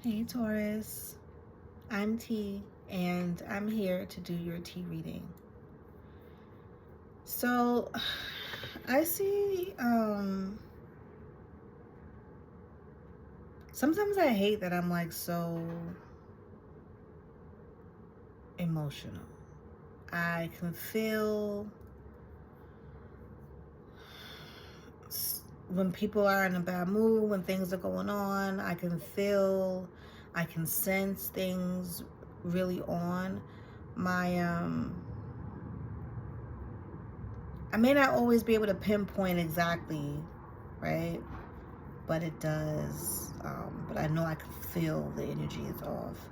Hey Taurus, I'm T and I'm here to do your T reading. So I see sometimes I hate that I'm like so emotional. I can feel when people are in a bad mood, when things are going on, I can sense things really on my I may not always be able to pinpoint exactly, right? But it does. But I know I can feel the energy is off.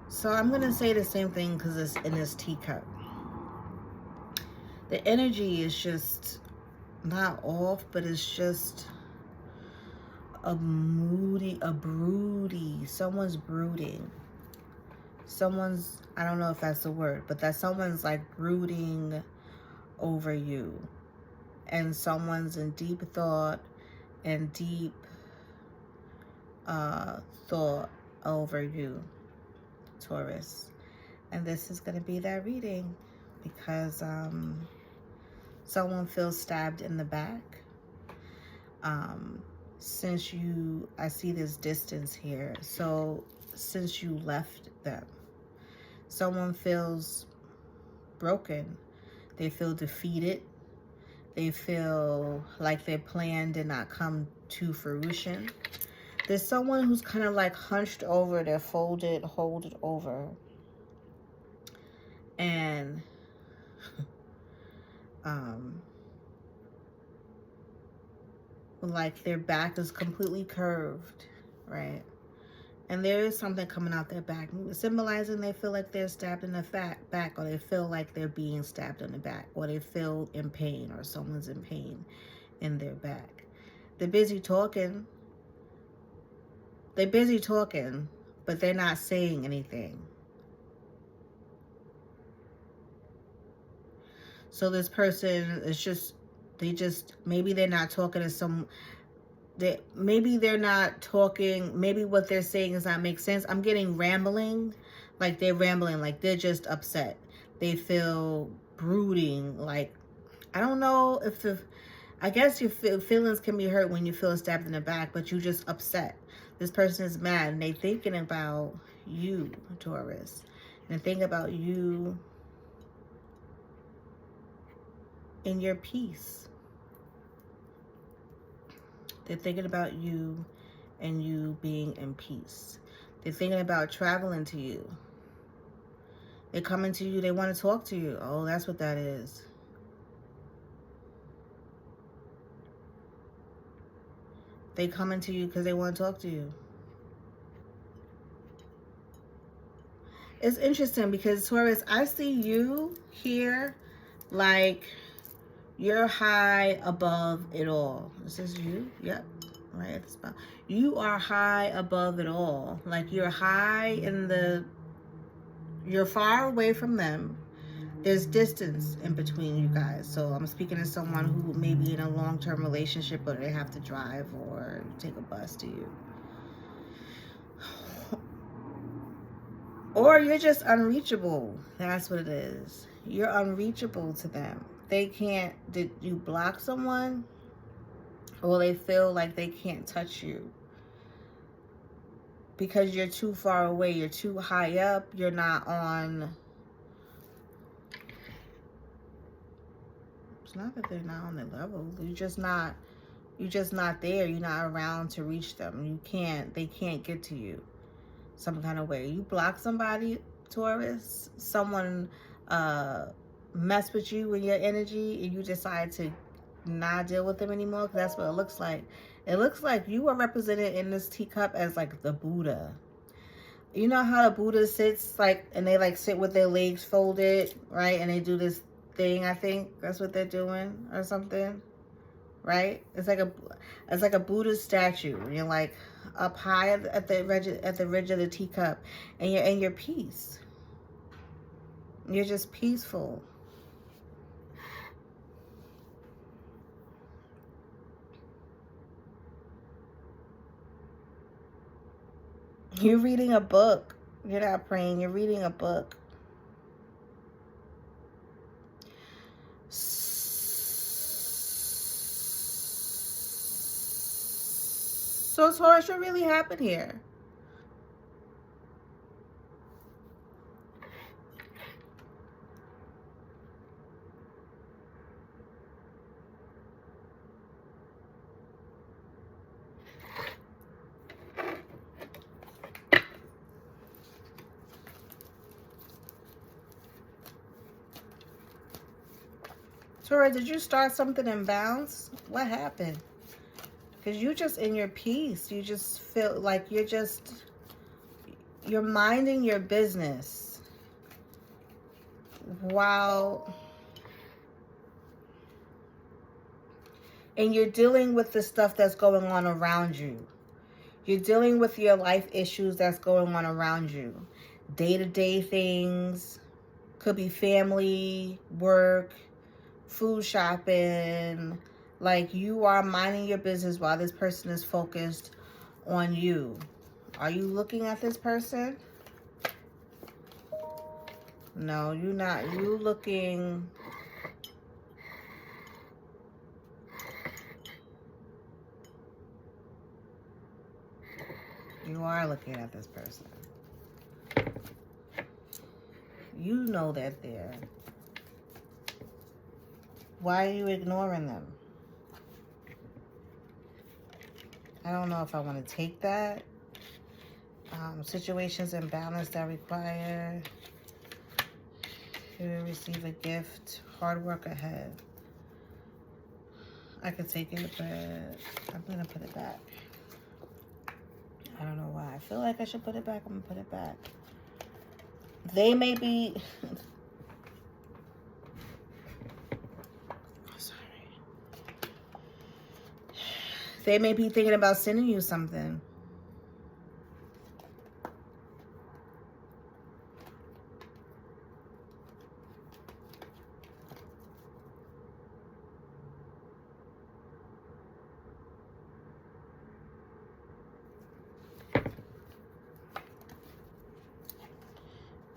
So I'm going to say the same thing because it's in this teacup. The energy is just not off, but it's just a broody. Someone's brooding. I don't know if that's the word, but that someone's like brooding over you. And someone's in deep thought and deep thought over you, Taurus. And this is going to be that reading because someone feels stabbed in the back. I see this distance here. So since you left them, someone feels broken. They feel defeated. They feel like their plan did not come to fruition. There's someone who's kind of like hunched over, they're folded over. And like their back is completely curved, right? And there is something coming out their back, symbolizing they feel like they're stabbed in the back, or they feel like they're being stabbed in the back, or they feel in pain, or someone's in pain in their back. They're busy talking, but they're not saying anything. So this person is maybe they're not talking to maybe they're not talking, maybe what they're saying does not make sense. I'm getting rambling, like they're rambling, like they're just upset. They feel brooding, like, I don't know I guess your feelings can be hurt when you feel stabbed in the back, but you just upset. This person is mad and they thinking about you, Taurus. And they think about you in your peace. They're thinking about you and you being in peace. They're thinking about traveling to you. They're coming to you. They want to talk to you. Oh, that's what that is. They coming to you because they want to talk to you. It's interesting because, Taurus, I see you here like you're high above it all. This is you? Yep. Right at the spot. You are high above it all. Like you're you're far away from them. There's distance in between you guys. So I'm speaking to someone who may be in a long-term relationship, but they have to drive or take a bus to you. Or you're just unreachable. That's what it is. You're unreachable to them. They can't, did you block someone? Or they feel like they can't touch you because you're too far away. You're too high up. You're not on. It's not that they're not on their level. You're just not there. You're not around to reach them. They can't get to you some kind of way. You block somebody, Taurus, someone mess with you and your energy, and you decide to not deal with them anymore, because that's what it looks like. It looks like you are represented in this teacup as like the Buddha. You know how the Buddha sits, like, and they like sit with their legs folded, right? And they do this thing, I think that's what they're doing or something, right? It's like a Buddha statue. You're like up high at the ridge of the teacup, and you're in your peace. You're just peaceful. You're reading a book. You're not praying. You're reading a book. So, Taurus, what really happened here? Taurus, did you start something and bounce? What happened? Because you just in your peace. You just feel like you're minding your business. While, and you're dealing with the stuff that's going on around you. You're dealing with your life issues that's going on around you. Day-to-day things. Could be family, work, food shopping. Like, you are minding your business while this person is focused on you. Are you looking at this person? No, you're not. You looking... You are looking at this person. You know that they're... Why are you ignoring them? I don't know if I want to take that. Situations in balance that require you to receive a gift. Hard work ahead. I could take it, but I'm going to put it back. I don't know why. I feel like I should put it back. I'm going to put it back. They may be... Sorry. They may be thinking about sending you something.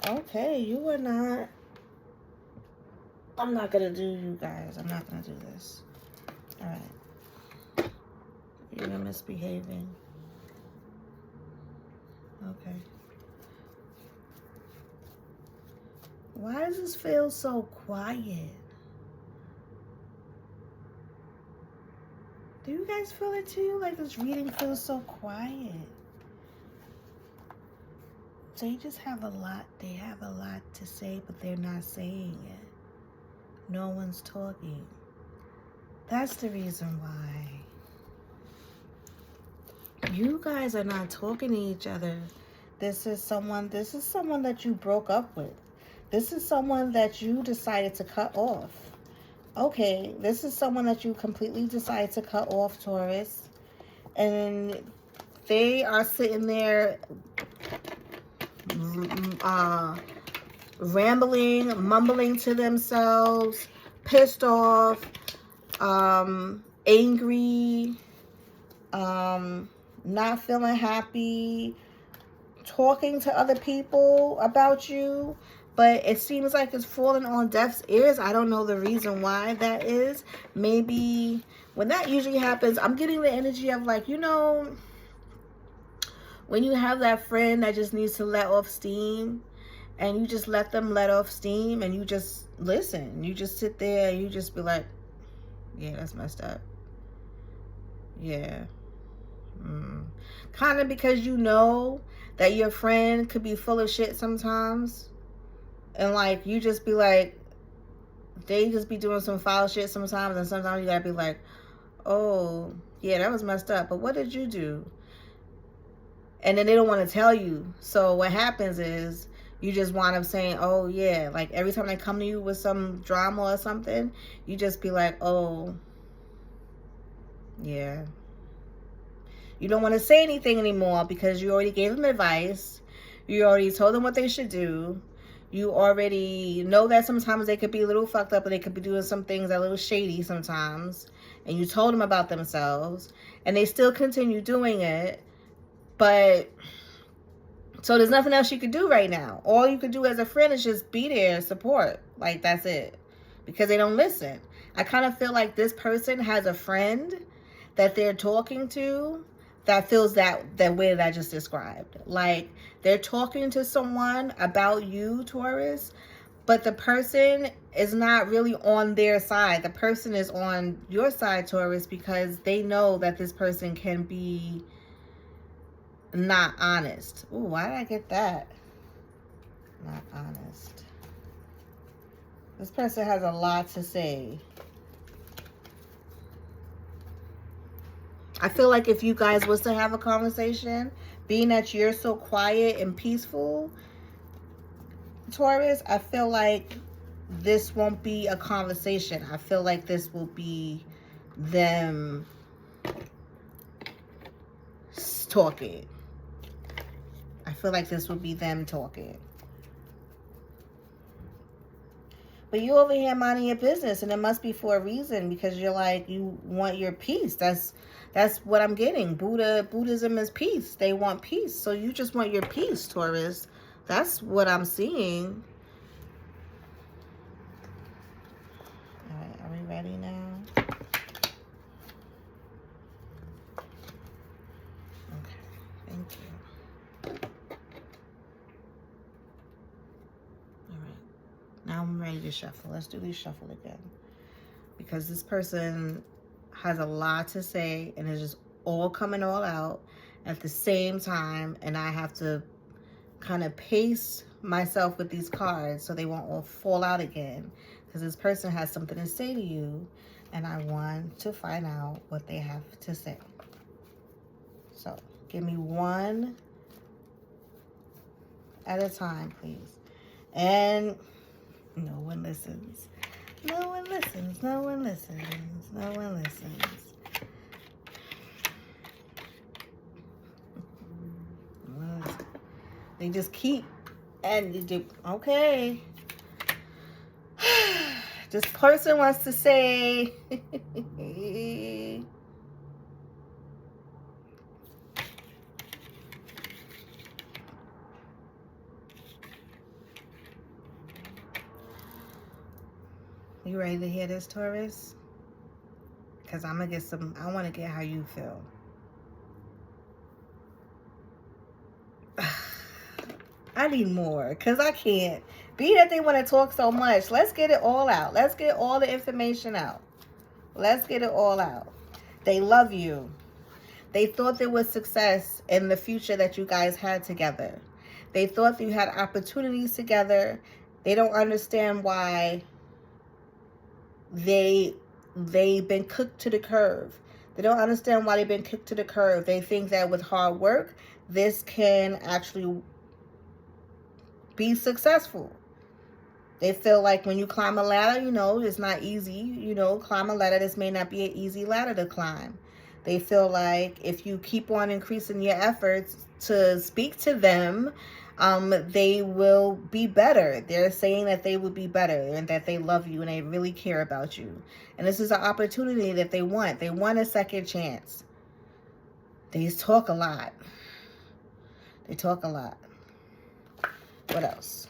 Okay, you are not... I'm not going to do you guys. I'm not going to do this. All right. You're misbehaving. Okay. Why does this feel so quiet? Do you guys feel it too? Like this reading feels so quiet. They just have a lot. They have a lot to say, but they're not saying it. No one's talking. That's the reason why. You guys are not talking to each other. This is someone that you broke up with. This is someone that you decided to cut off. Okay, this is someone that you completely decided to cut off, Taurus. And they are sitting there rambling, mumbling to themselves, pissed off, angry, not feeling happy, talking to other people about you, but it seems like it's falling on deaf ears. I don't know the reason why that is. Maybe when that usually happens, I'm getting the energy of like, you know, when you have that friend that just needs to let off steam, and you just let them let off steam, and you just listen. You just sit there and you just be like, yeah, that's messed up. Yeah. Kind of because you know that your friend could be full of shit sometimes. And like, you just be like, they just be doing some foul shit sometimes. And sometimes you gotta be like, oh, yeah, that was messed up. But what did you do? And then they don't want to tell you. So what happens is you just wind up saying, oh, yeah. Like every time they come to you with some drama or something, you just be like, oh, yeah. You don't want to say anything anymore because you already gave them advice. You already told them what they should do. You already know that sometimes they could be a little fucked up and they could be doing some things that are a little shady sometimes. And you told them about themselves. And they still continue doing it. But So there's nothing else you could do right now. All you could do as a friend is just be there, support. Like, that's it. Because they don't listen. I kind of feel like this person has a friend that they're talking to that feels that way that I just described. Like, they're talking to someone about you, Taurus, but the person is not really on their side. The person is on your side, Taurus, because they know that this person can be not honest. Ooh, why did I get that? Not honest. This person has a lot to say. I feel like if you guys was to have a conversation, being that you're so quiet and peaceful, Taurus, I feel like this won't be a conversation. I feel like this will be them talking. I feel like this will be them talking. But you over here minding your business, and it must be for a reason, because you're like, you want your peace. That's what I'm getting. Buddhism is peace. They want peace. So you just want your peace, Taurus. That's what I'm seeing. All right, are we ready now? Okay, thank you. All right, now I'm ready to shuffle. Let's do this shuffle again. Because this person has a lot to say, and it's just all coming all out at the same time, and I have to kind of pace myself with these cards so they won't all fall out again, because this person has something to say to you, and I want to find out what they have to say. So give me one at a time, please. And no one listens. No one listens. No one listens. No one listens. They just keep, and you do, okay. This person wants to say, you ready to hear this, Taurus? Because I'm going to get some, I want to get how you feel. I need more, because I can't. Be that they want to talk so much. Let's get it all out. Let's get all the information out. Let's get it all out. They love you. They thought there was success in the future that you guys had together. They thought you had opportunities together. They don't understand why they've been cooked to the curve. They don't understand why they've been cooked to the curve. They think that with hard work, this can actually be successful. They feel like when you climb a ladder, you know, it's not easy. You know, climb a ladder, this may not be an easy ladder to climb. They feel like if you keep on increasing your efforts to speak to them, they will be better. They're saying that they will be better and that they love you and they really care about you. And this is an opportunity that they want. They want a second chance. They talk a lot. They talk a lot. What else?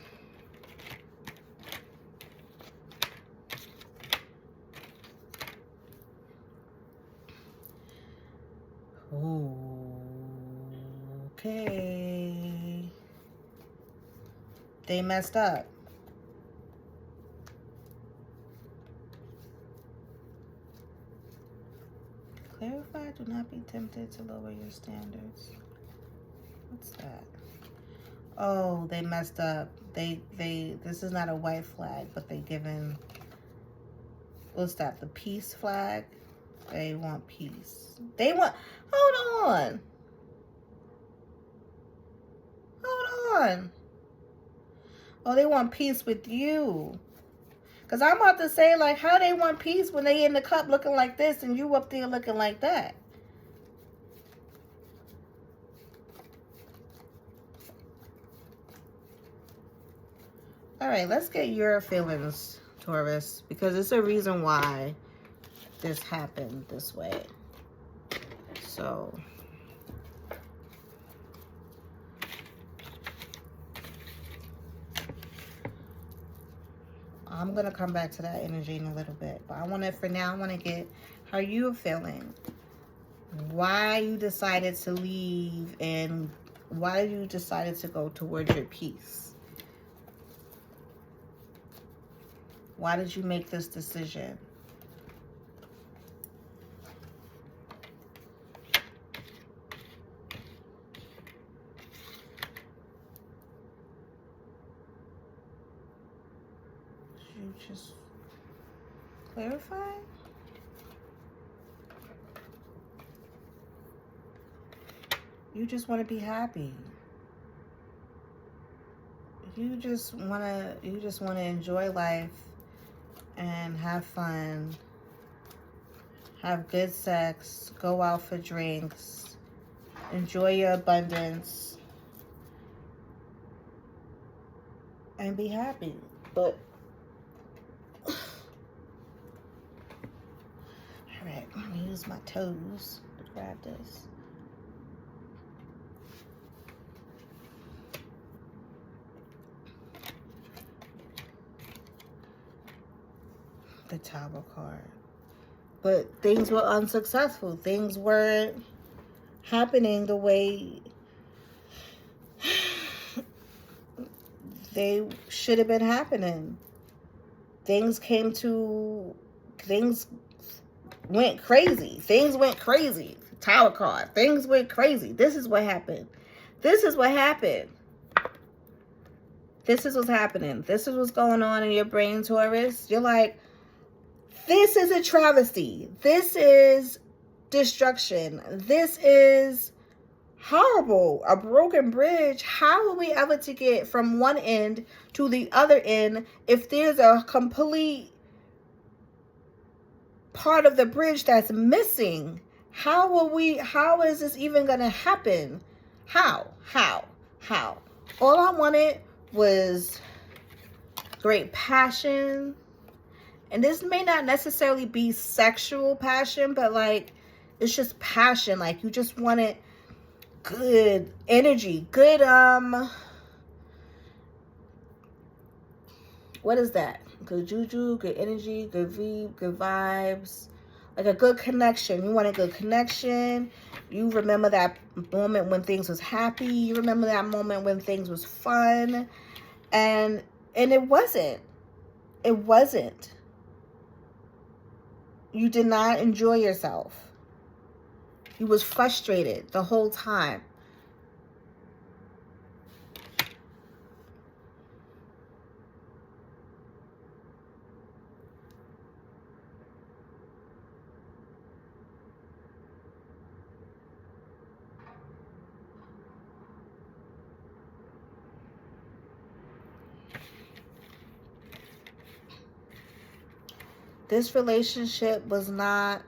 Okay. They messed up. Clarify, do not be tempted to lower your standards. What's that? Oh, they messed up. This is not a white flag, but they given, what's that? The peace flag. They want peace. They want, hold on. Hold on. Oh, they want peace with you. Because I'm about to say, like, how they want peace when they in the cup looking like this and you up there looking like that? All right, let's get your feelings, Taurus, because it's a reason why this happened this way. So, I'm going to come back to that energy in a little bit. But for now, I want to get how you're feeling. Why you decided to leave, and why you decided to go towards your peace. Why did you make this decision? You just clarify? You just want to be happy. You just want to enjoy life and have fun. Have good sex, go out for drinks, enjoy your abundance, and be happy. But alright, I'm gonna use my toes to grab this. The Tower card. But things were unsuccessful. Things weren't happening the way they should have been happening. Things went crazy. Things went crazy. Tower card. Things went crazy. This is what happened. This is what happened. This is what's happening. This is what's going on in your brain, Taurus. You're like, this is a travesty. This is destruction. This is horrible. A broken bridge. How are we ever to get from one end to the other end if there's a complete part of the bridge that's missing? How is this even going to happen? How? All I wanted was great passion. And this may not necessarily be sexual passion, but like, it's just passion. Like, you just wanted good energy, good, what is that? Good juju, good energy, good vibes, like a good connection. You want a good connection. You remember that moment when things was happy. You remember that moment when things was fun. And it wasn't. It wasn't. You did not enjoy yourself. You was frustrated the whole time. This relationship was not.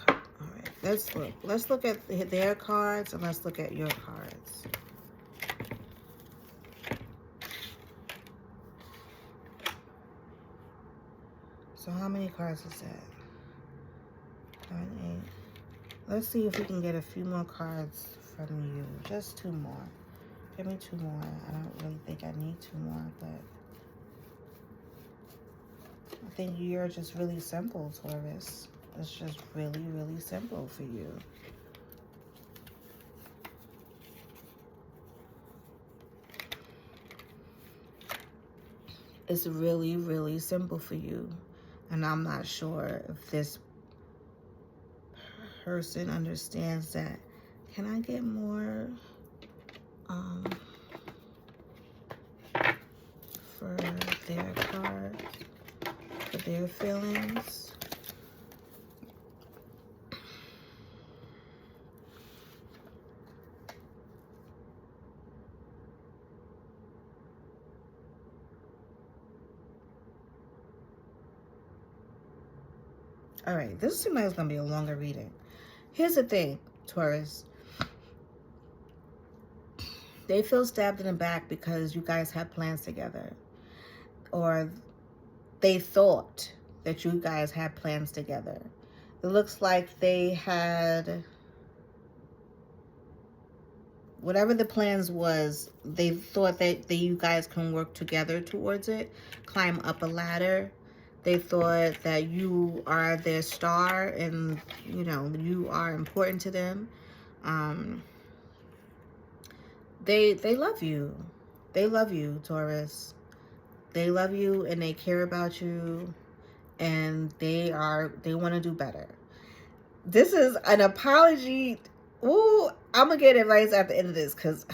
All right, let's look. Let's look at their cards and let's look at your cards. So how many cards is that? 7, 8. Let's see if we can get a few more cards from you. Just 2 more. Give me 2 more. I don't really think I need 2 more, but I think you're just really simple, Taurus. It's just really, really simple for you. It's really, really simple for you. And I'm not sure if this person understands that. Can I get more for their cards, for their feelings? All right, this seems like it's going to be a longer reading. Here's the thing, Taurus. They feel stabbed in the back because you guys had plans together. Or they thought that you guys had plans together. It looks like they had whatever the plans was, they thought that you guys can work together towards it, climb up a ladder. They thought that you are their star and, you know, you are important to them. They love you. They love you, Taurus. They love you and they care about you, and they want to do better. This is an apology. Ooh, I'm gonna get advice at the end of this because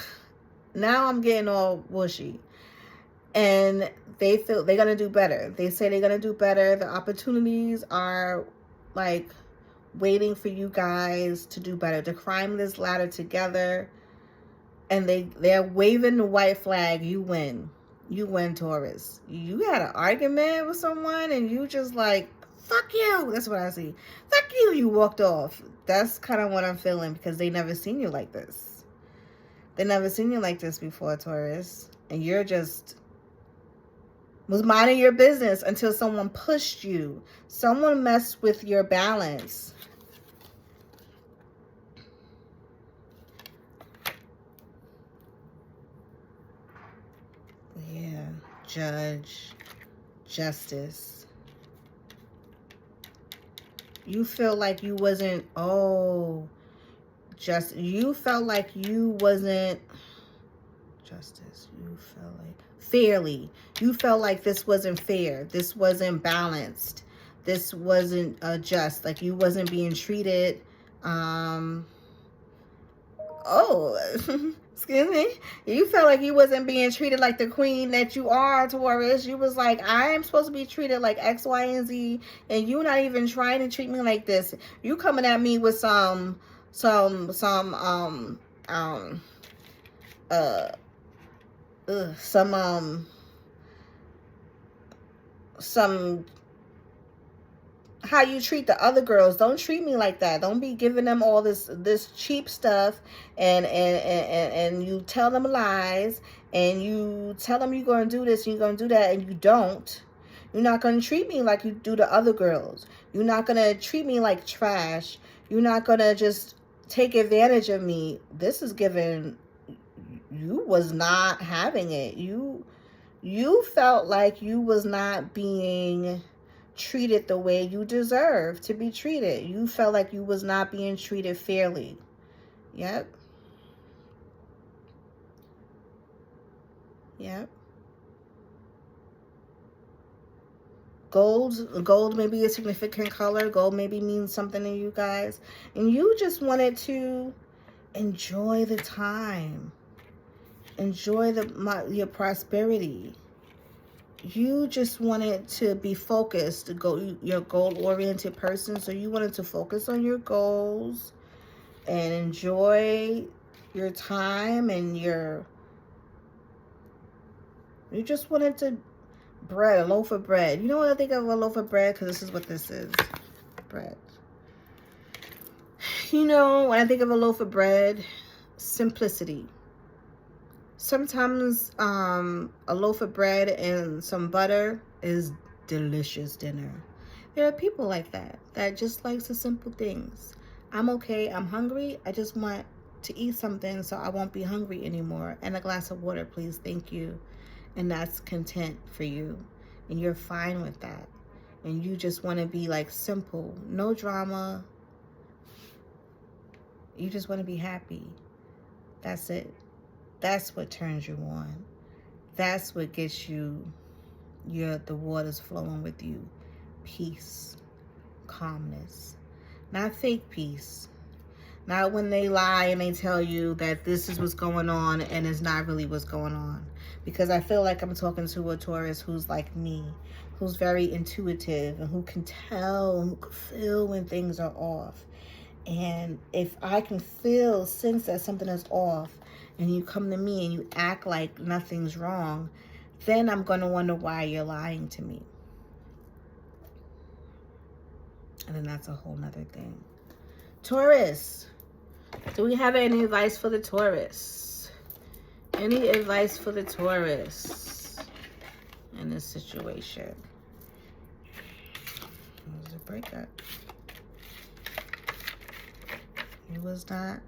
now I'm getting all bushy. And they feel they're gonna do better. They say they're gonna do better. The opportunities are like waiting for you guys to do better, to climb this ladder together. And they're waving the white flag. You win. You win, Taurus. You had an argument with someone and you just like, fuck you. That's what I see. Fuck you. You walked off. That's kind of what I'm feeling because they never seen you like this. They never seen you like this before, Taurus. And you're just was minding your business until someone pushed you. Someone messed with your balance. Yeah, judge, justice. You feel like you wasn't, you felt like you wasn't, justice, you felt like, fairly. You felt like this wasn't fair. This wasn't balanced. This wasn't just, like you wasn't being treated, excuse me. You felt like you wasn't being treated like the queen that you are, Taurus. You was like, I am supposed to be treated like X, Y, and Z, and you not even trying to treat me like this. You coming at me with some how you treat the other girls. Don't treat me like that. Don't be giving them all this cheap stuff and you tell them lies and you tell them you're going to do this and you're going to do that and you don't. You're not going to treat me like you do the other girls. You're not going to treat me like trash. You're not going to just take advantage of me. This is given, you was not having it. You felt like you was not being treated the way you deserve to be treated. You felt like you was not being treated fairly. Yep. Gold may be a significant color. Gold maybe means something to you guys, and you just wanted to enjoy the time, enjoy your prosperity. You just wanted to be focused, you're a goal-oriented person, so you wanted to focus on your goals and enjoy your time and you just wanted to a loaf of bread. You know what I think of a loaf of bread? Because this is what this is, bread. You know, when I think of a loaf of bread, simplicity. Sometimes a loaf of bread and some butter is delicious dinner. There are people like that just likes the simple things. I'm okay, I'm hungry, I just want to eat something so I won't be hungry anymore. And a glass of water, please, thank you. And that's content for you. And you're fine with that. And you just want to be like simple, no drama. You just want to be happy. That's it. That's what turns you on. That's what gets you, the waters flowing with you. Peace, calmness, not fake peace. Not when they lie and they tell you that this is what's going on and it's not really what's going on. Because I feel like I'm talking to a Taurus who's like me, who's very intuitive and who can tell, who can feel when things are off. And if I can sense that something is off, and you come to me and you act like nothing's wrong, then I'm going to wonder why you're lying to me. And then that's a whole nother thing. Taurus, do we have any advice for the Taurus? Any advice for the Taurus in this situation? It was a breakup. It was not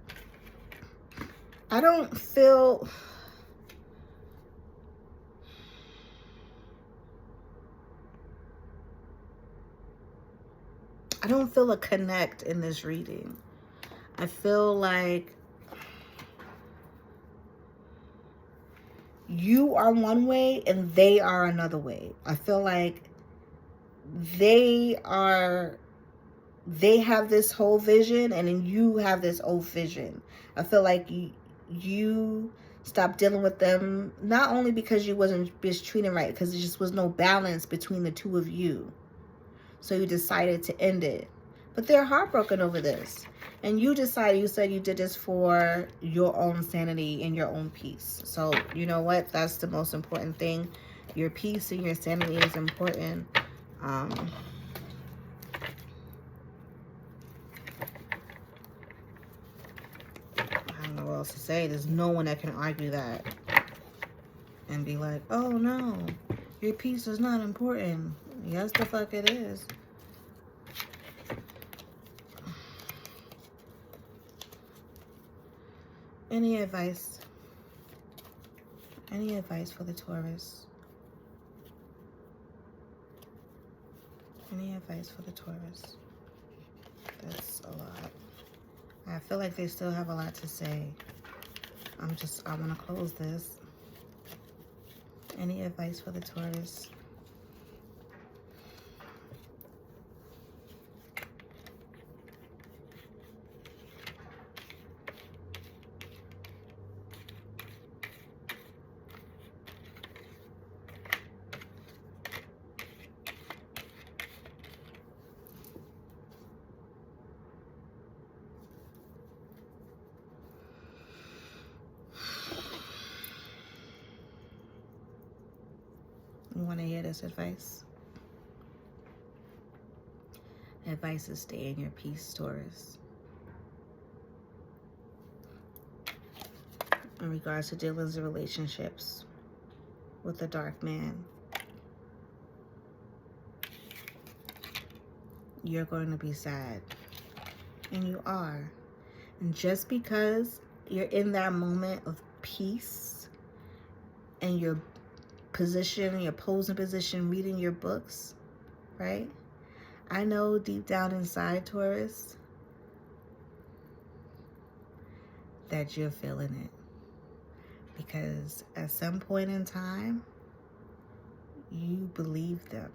I don't feel... I don't feel a connect in this reading. I feel like you are one way and they are another way. I feel like they have this whole vision and then you have this old vision. I feel like you stopped dealing with them, not only because you wasn't treated right, because there just was no balance between the two of you. So you decided to end it. But they're heartbroken over this. And you decided, you said you did this for your own sanity and your own peace. So you know what? That's the most important thing. Your peace and your sanity is important. I don't know what else to say. There's no one that can argue that and be like, oh no, your peace is not important. Yes, the fuck it is. Any advice? Any advice for the Taurus? Any advice for the Taurus? That's a lot. I feel like they still have a lot to say. I want to close this. Any advice for the Taurus? You want to hear this advice? Advice is stay in your peace, Taurus. In regards to dealings and relationships with the dark man, you're going to be sad. And you are. And just because you're in that moment of peace and your position, your posing position, reading your books, right? I know deep down inside, Taurus, that you're feeling it. Because at some point in time, you believed them.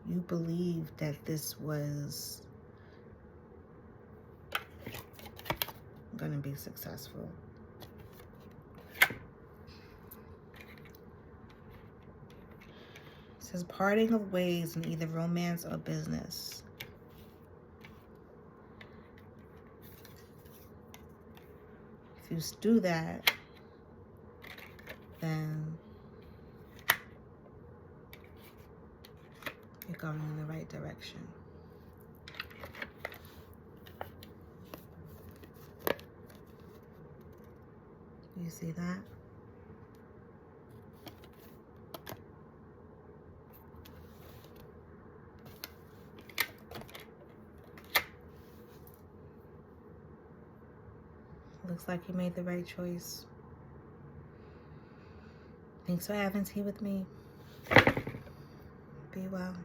You believed that this was going to be successful. It says parting of ways in either romance or business. If you do that, then you're going in the right direction. You see that? Looks like you made the right choice. Thanks for having tea with me. Be well.